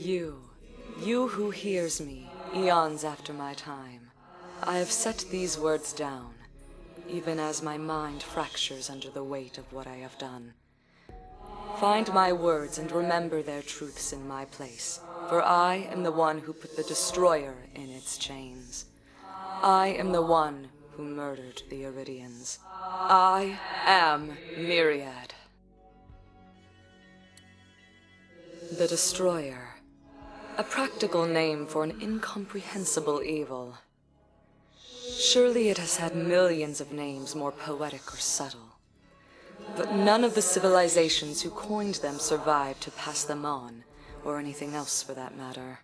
You who hears me, eons after my time, I have set these words down, even as my mind fractures under the weight of what I have done. Find my words and remember their truths in my place, for I am the one who put the Destroyer in its chains. I am the one who murdered the Eridians. I am Myriad. The Destroyer. A practical name for an incomprehensible evil. Surely it has had millions of names more poetic or subtle. But none of the civilizations who coined them survived to pass them on, or anything else for that matter.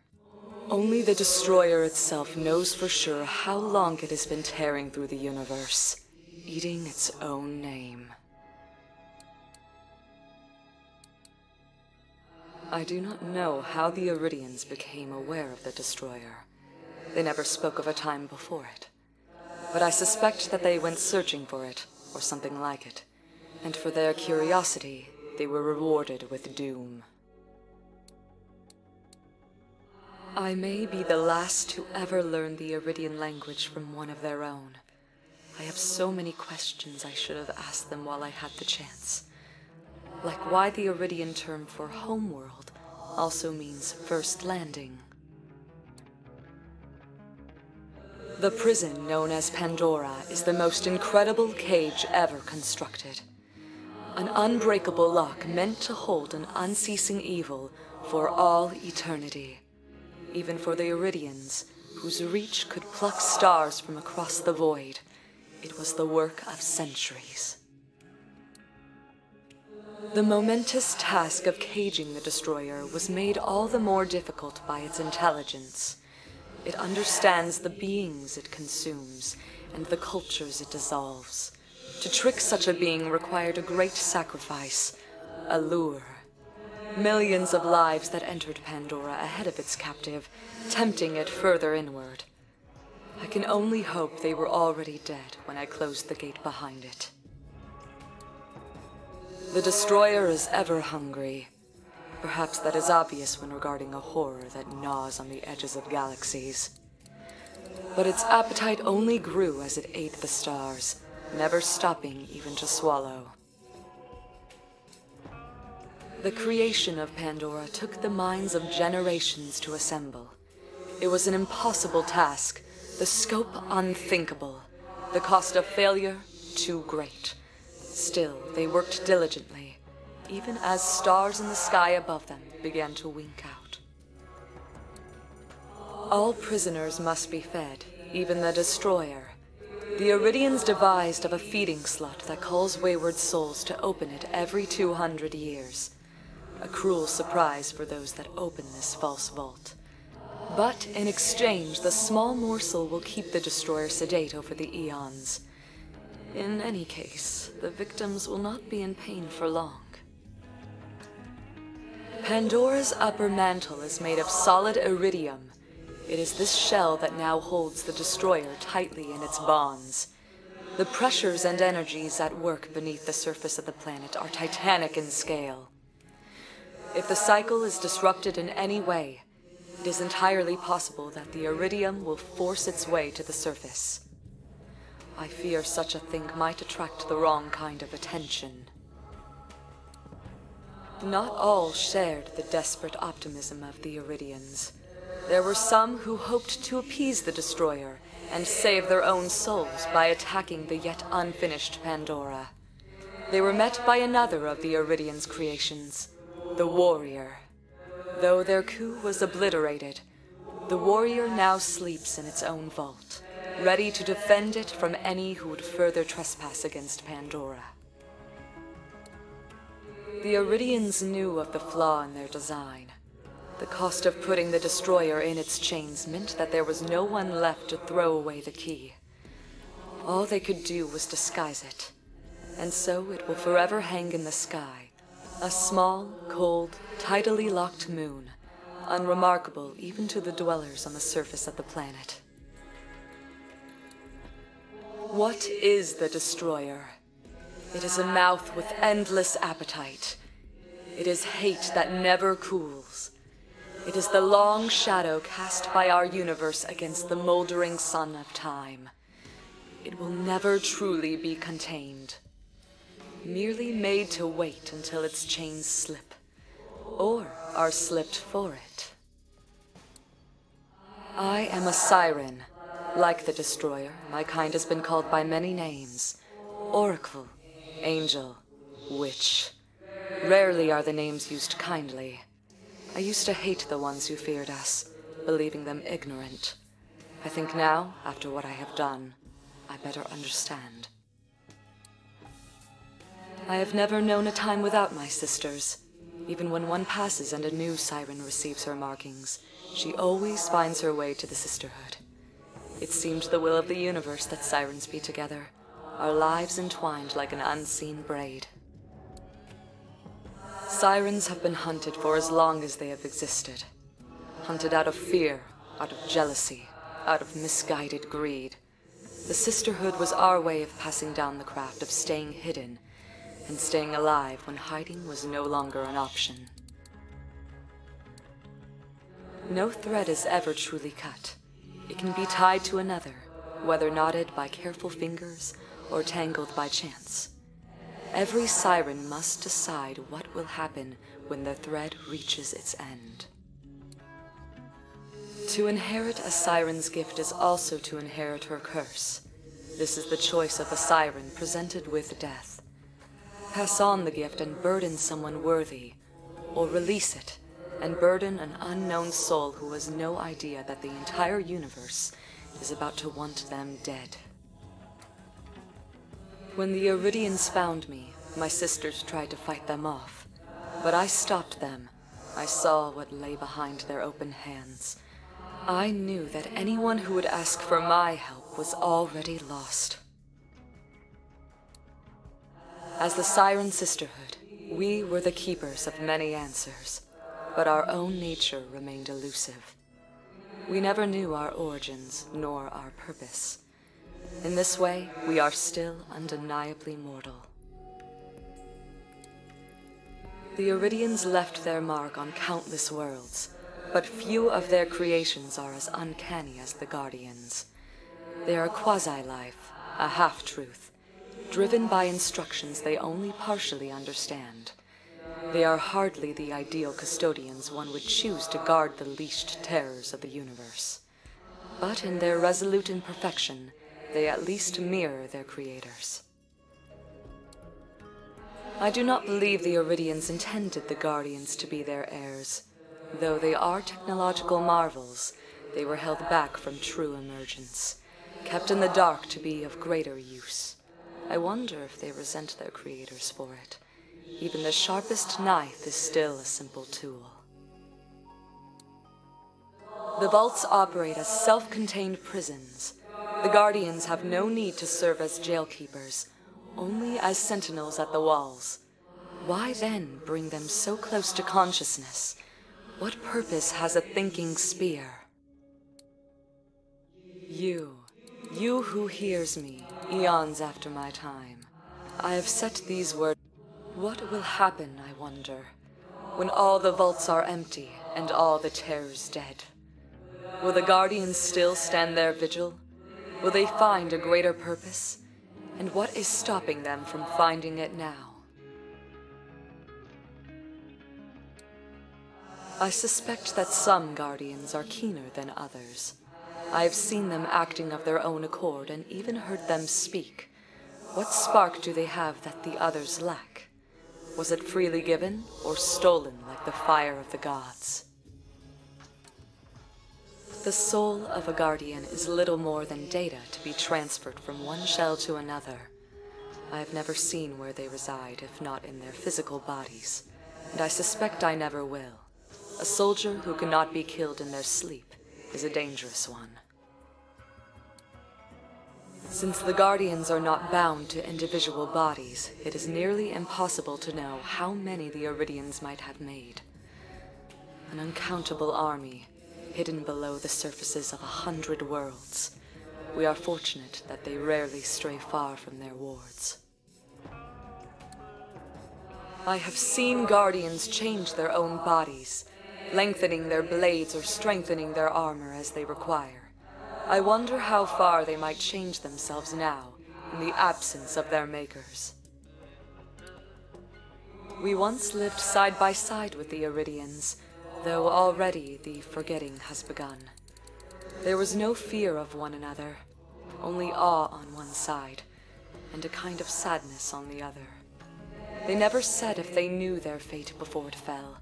Only the Destroyer itself knows for sure how long it has been tearing through the universe, eating its own name. I do not know how the Eridians became aware of the Destroyer. They never spoke of a time before it. But I suspect that they went searching for it, or something like it. And for their curiosity, they were rewarded with doom. I may be the last to ever learn the Eridian language from one of their own. I have so many questions I should have asked them while I had the chance. Like why the Eridian term for homeworld also means first landing. The prison known as Pandora is the most incredible cage ever constructed. An unbreakable lock meant to hold an unceasing evil for all eternity. Even for the Eridians, whose reach could pluck stars from across the void, it was the work of centuries. The momentous task of caging the Destroyer was made all the more difficult by its intelligence. It understands the beings it consumes and the cultures it dissolves. To trick such a being required a great sacrifice, a lure. Millions of lives that entered Pandora ahead of its captive, tempting it further inward. I can only hope they were already dead when I closed the gate behind it. The Destroyer is ever hungry. Perhaps that is obvious when regarding a horror that gnaws on the edges of galaxies. But its appetite only grew as it ate the stars, never stopping even to swallow. The creation of Pandora took the minds of generations to assemble. It was an impossible task, the scope unthinkable, the cost of failure too great. Still, they worked diligently, even as stars in the sky above them began to wink out. All prisoners must be fed, even the Destroyer. The Eridians devised of a feeding slot that calls wayward souls to open it every 200 years. A cruel surprise for those that open this false vault. But in exchange, the small morsel will keep the Destroyer sedate over the eons. In any case, the victims will not be in pain for long. Pandora's upper mantle is made of solid iridium. It is this shell that now holds the Destroyer tightly in its bonds. The pressures and energies at work beneath the surface of the planet are titanic in scale. If the cycle is disrupted in any way, it is entirely possible that the iridium will force its way to the surface. I fear such a thing might attract the wrong kind of attention. Not all shared the desperate optimism of the Eridians. There were some who hoped to appease the Destroyer and save their own souls by attacking the yet unfinished Pandora. They were met by another of the Eridians' creations, the Warrior. Though their coup was obliterated, the Warrior now sleeps in its own vault, ready to defend it from any who would further trespass against Pandora. The Eridians knew of the flaw in their design. The cost of putting the Destroyer in its chains meant that there was no one left to throw away the key. All they could do was disguise it, and so it will forever hang in the sky, a small, cold, tidally locked moon, unremarkable even to the dwellers on the surface of the planet. What is the Destroyer? It is a mouth with endless appetite. It is hate that never cools. It is the long shadow cast by our universe against the moldering sun of time. It will never truly be contained, merely made to wait until its chains slip, or are slipped for it. I am a siren. Like the Destroyer, my kind has been called by many names. Oracle, Angel, Witch. Rarely are the names used kindly. I used to hate the ones who feared us, believing them ignorant. I think now, after what I have done, I better understand. I have never known a time without my sisters. Even when one passes and a new siren receives her markings, she always finds her way to the sisterhood. It seemed the will of the universe that sirens be together, our lives entwined like an unseen braid. Sirens have been hunted for as long as they have existed. Hunted out of fear, out of jealousy, out of misguided greed. The sisterhood was our way of passing down the craft of staying hidden, and staying alive when hiding was no longer an option. No thread is ever truly cut. It can be tied to another, whether knotted by careful fingers or tangled by chance. Every siren must decide what will happen when the thread reaches its end. To inherit a siren's gift is also to inherit her curse. This is the choice of a siren presented with death. Pass on the gift and burden someone worthy, or release it and burden an unknown soul who has no idea that the entire universe is about to want them dead. When the Eridians found me, my sisters tried to fight them off, but I stopped them. I saw what lay behind their open hands. I knew that anyone who would ask for my help was already lost. As the Siren Sisterhood, we were the keepers of many answers, but our own nature remained elusive. We never knew our origins nor our purpose. In this way, we are still undeniably mortal. The Eridians left their mark on countless worlds, but few of their creations are as uncanny as the Guardians. They are quasi-life, a half-truth, driven by instructions they only partially understand. They are hardly the ideal custodians one would choose to guard the leashed terrors of the universe. But in their resolute imperfection, they at least mirror their creators. I do not believe the Eridians intended the Guardians to be their heirs. Though they are technological marvels, they were held back from true emergence, kept in the dark to be of greater use. I wonder if they resent their creators for it. Even the sharpest knife is still a simple tool. The vaults operate as self-contained prisons. The Guardians have no need to serve as jailkeepers, only as sentinels at the walls. Why then bring them so close to consciousness? What purpose has a thinking spear? You who hears me, eons after my time, I have set these words. What will happen, I wonder, when all the vaults are empty and all the terrors dead? Will the Guardians still stand their vigil? Will they find a greater purpose? And what is stopping them from finding it now? I suspect that some Guardians are keener than others. I have seen them acting of their own accord and even heard them speak. What spark do they have that the others lack? Was it freely given or stolen like the fire of the gods? The soul of a Guardian is little more than data to be transferred from one shell to another. I have never seen where they reside, if not in their physical bodies, and I suspect I never will. A soldier who cannot be killed in their sleep is a dangerous one. Since the Guardians are not bound to individual bodies, it is nearly impossible to know how many the Eridians might have made. An uncountable army, hidden below the surfaces of 100 worlds. We are fortunate that they rarely stray far from their wards. I have seen Guardians change their own bodies. lengthening their blades or strengthening their armor as they require. I wonder how far they might change themselves now, in the absence of their makers. We once lived side by side with the Eridians, though already the forgetting has begun. There was no fear of one another, only awe on one side, and a kind of sadness on the other. They never said if they knew their fate before it fell,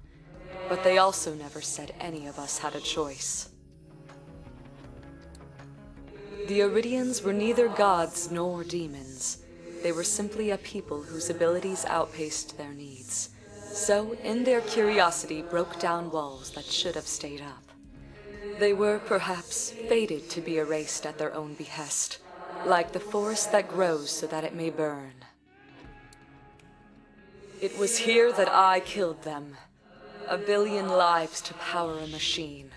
but they also never said any of us had a choice. The Eridians were neither gods nor demons. They were simply a people whose abilities outpaced their needs. So, in their curiosity, broke down walls that should have stayed up. They were, perhaps, fated to be erased at their own behest, like the forest that grows so that it may burn. It was here that I killed them. 1 billion lives to power a machine.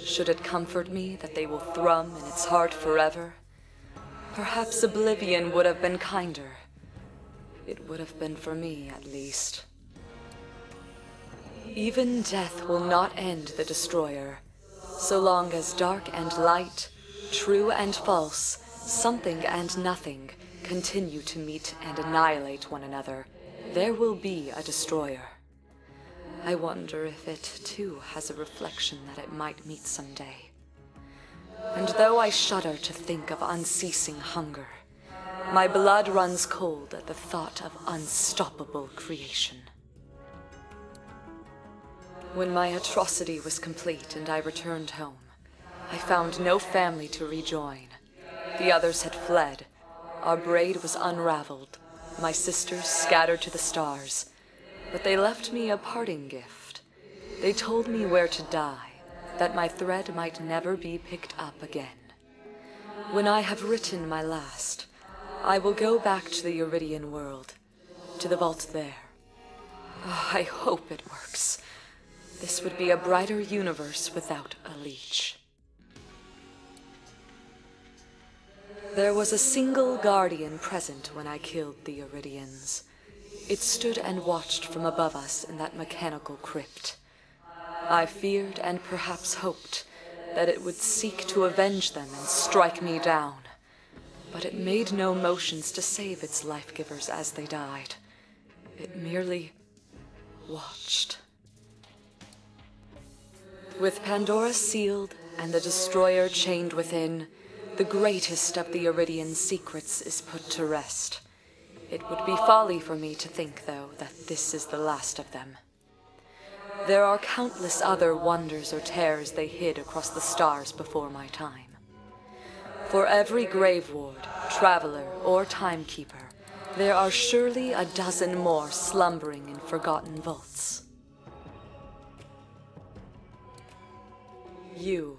Should it comfort me that they will thrum in its heart forever? Perhaps oblivion would have been kinder. It would have been for me, at least. Even death will not end the destroyer, so long as dark and light, true and false, something and nothing continue to meet and annihilate one another. There will be a destroyer. I wonder if it, too, has a reflection that it might meet someday. And though I shudder to think of unceasing hunger, my blood runs cold at the thought of unstoppable creation. When my atrocity was complete and I returned home, I found no family to rejoin. The others had fled. Our braid was unraveled, my sisters scattered to the stars. But they left me a parting gift. They told me where to die, that my thread might never be picked up again. When I have written my last, I will go back to the Eridian world, to the vault there. Oh, I hope it works. This would be a brighter universe without a leech. There was a single guardian present when I killed the Eridians. It stood and watched from above us in that mechanical crypt. I feared and perhaps hoped that it would seek to avenge them and strike me down. But it made no motions to save its life-givers as they died. It merely watched. With Pandora sealed and the destroyer chained within, the greatest of the Eridian secrets is put to rest. It would be folly for me to think, though, that this is the last of them. There are countless other wonders or terrors they hid across the stars before my time. For every grave ward, traveler, or timekeeper, there are surely a dozen more slumbering in forgotten vaults. You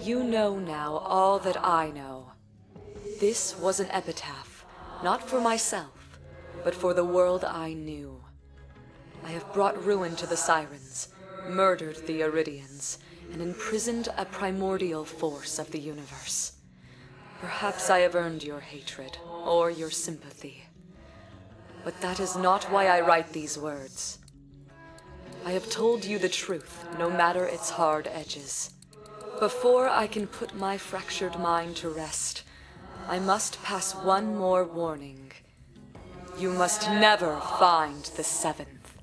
know now all that I know. This was an epitaph, not for myself, but for the world I knew. I have brought ruin to the Sirens, murdered the Eridians, and imprisoned a primordial force of the universe. Perhaps I have earned your hatred, or your sympathy. But that is not why I write these words. I have told you the truth, no matter its hard edges. Before I can put my fractured mind to rest, I must pass one more warning. You must never find the seventh.